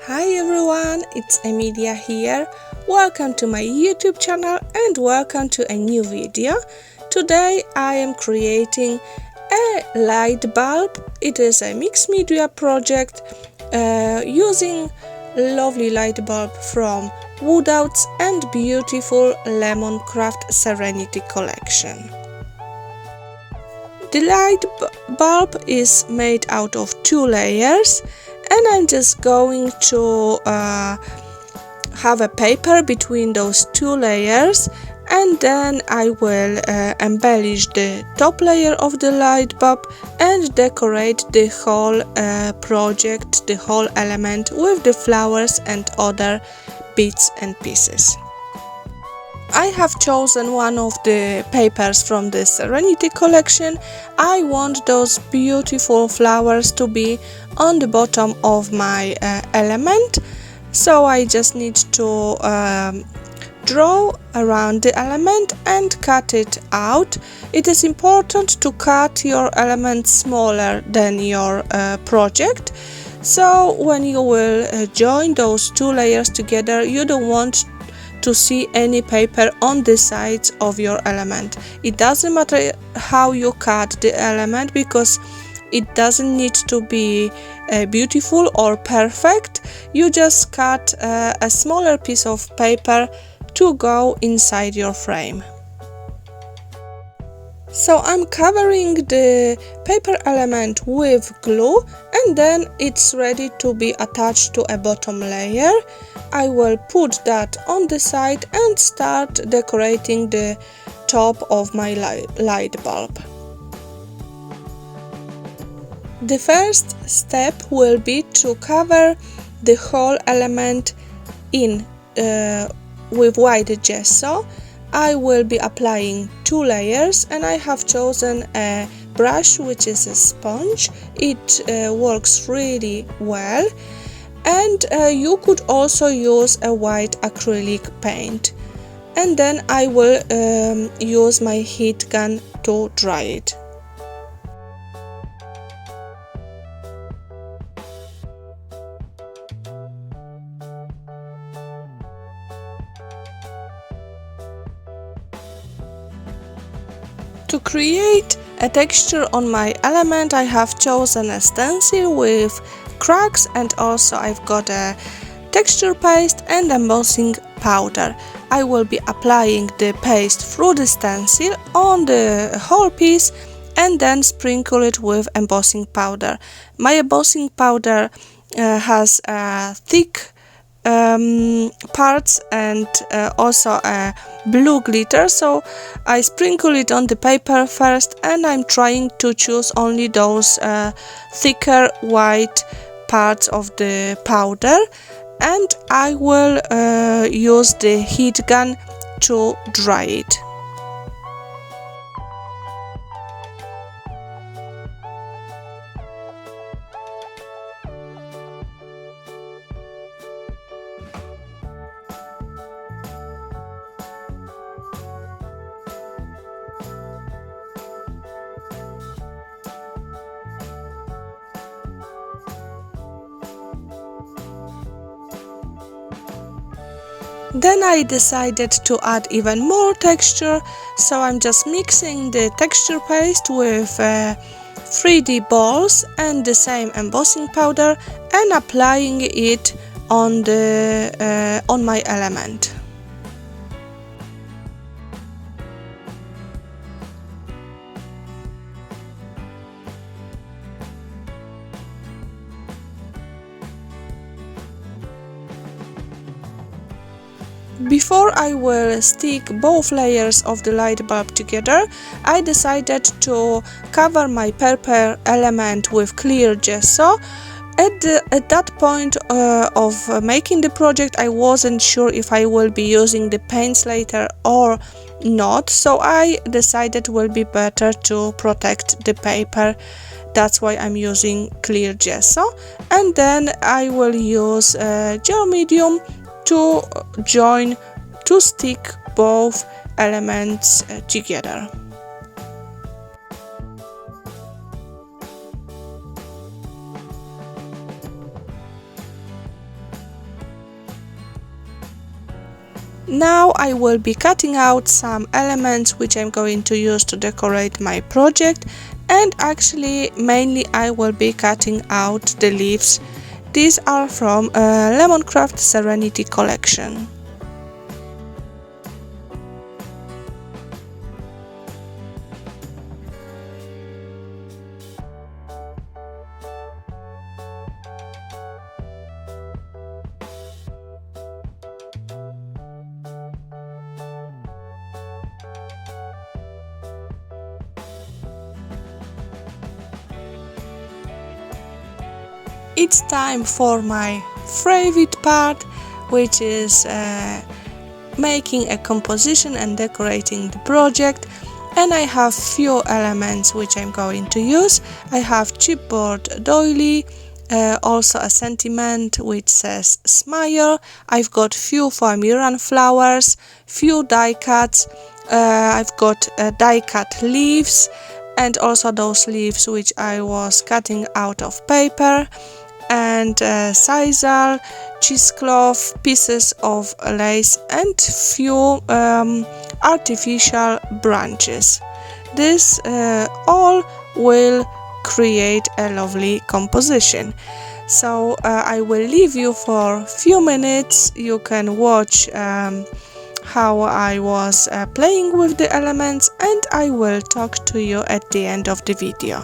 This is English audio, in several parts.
Hi everyone, it's Emilia here. Welcome to my YouTube channel and welcome to a new video. Today I am creating a light bulb. It is a mixed media project using lovely light bulb from Woodouts and beautiful Lemoncraft Serenity collection. The light bulb is made out of 2 layers, and I'm just going to have a paper between those 2 layers, and then I will embellish the top layer of the light bulb and decorate the whole project, the whole element with the flowers and other bits and pieces. I have chosen one of the papers from the Serenity collection. I want those beautiful flowers to be on the bottom of my element, so I just need to draw around the element and cut it out. It is important to cut your element smaller than your project, so when you will join those 2 layers together, you don't want to see any paper on the sides of your element. It doesn't matter how you cut the element, because it doesn't need to be beautiful or perfect. You just cut a smaller piece of paper to go inside your frame. So I'm covering the paper element with glue, and then it's ready to be attached to a bottom layer. I will put that on the side and start decorating the top of my light bulb. The first step will be to cover the whole element in with white gesso. I will be applying 2 layers, and I have chosen a brush which is a sponge. It works really well, and you could also use a white acrylic paint, and then I will use my heat gun to dry it. To create a texture on my element, I have chosen a stencil with cracks, and also I've got a texture paste and embossing powder. I will be applying the paste through the stencil on the whole piece and then sprinkle it with embossing powder. My embossing powder has thick parts and also a blue glitter, so I sprinkle it on the paper first, and I'm trying to choose only those thicker white parts of the powder, and I will use the heat gun to dry it. Then I decided to add even more texture, so I'm just mixing the texture paste with 3D balls and the same embossing powder and applying it on my element. Before I will stick both layers of the light bulb together, I decided to cover my purple element with clear gesso. At that point of making the project, I wasn't sure if I will be using the paints later or not, so I decided it will be better to protect the paper. That's why I'm using clear gesso, and then I will use gel medium to stick both elements together. Now I will be cutting out some elements which I'm going to use to decorate my project, and actually mainly I will be cutting out the leaves. These are from Lemoncraft Serenity collection. It's time for my favorite part, which is making a composition and decorating the project. And I have few elements which I'm going to use. I have chipboard doily, also a sentiment which says smile. I've got few Foamiran flowers, few die cuts. I've got die cut leaves, and also those leaves which I was cutting out of paper, and sizal, cheesecloth, pieces of lace, and few artificial branches. This all will create a lovely composition. So I will leave you for few minutes. You can watch how I was playing with the elements, and I will talk to you at the end of the video.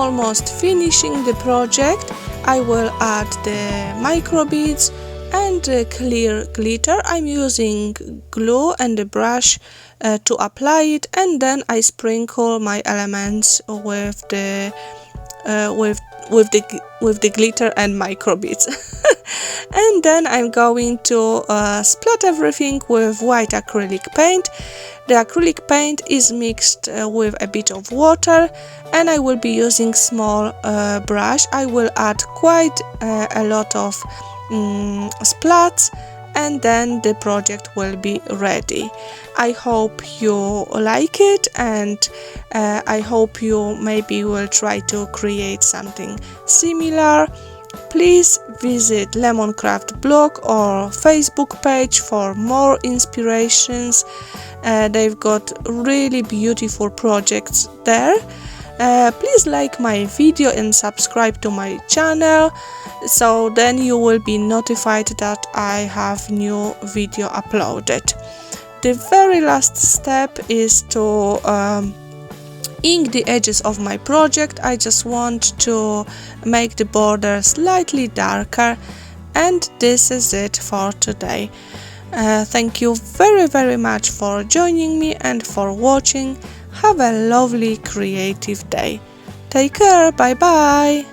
almost finishing the project. I will add the micro beads and clear glitter. I'm using glue and a brush to apply it, and then I sprinkle my elements with the glitter and micro beads. And then I'm going to splat everything with white acrylic paint. The acrylic paint is mixed with a bit of water, and I will be using small brush. I will add quite a lot of splats, and then the project will be ready. I hope you like it, and I hope you maybe will try to create something similar. Please visit Lemoncraft blog or Facebook page for more inspirations. They've got really beautiful projects there. Please like my video and subscribe to my channel, so then you will be notified that I have new video uploaded. The very last step is to ink the edges of my project. I just want to make the border slightly darker, and this is it for today. Thank you very much for joining me and for watching. Have a lovely creative day. Take care, bye bye!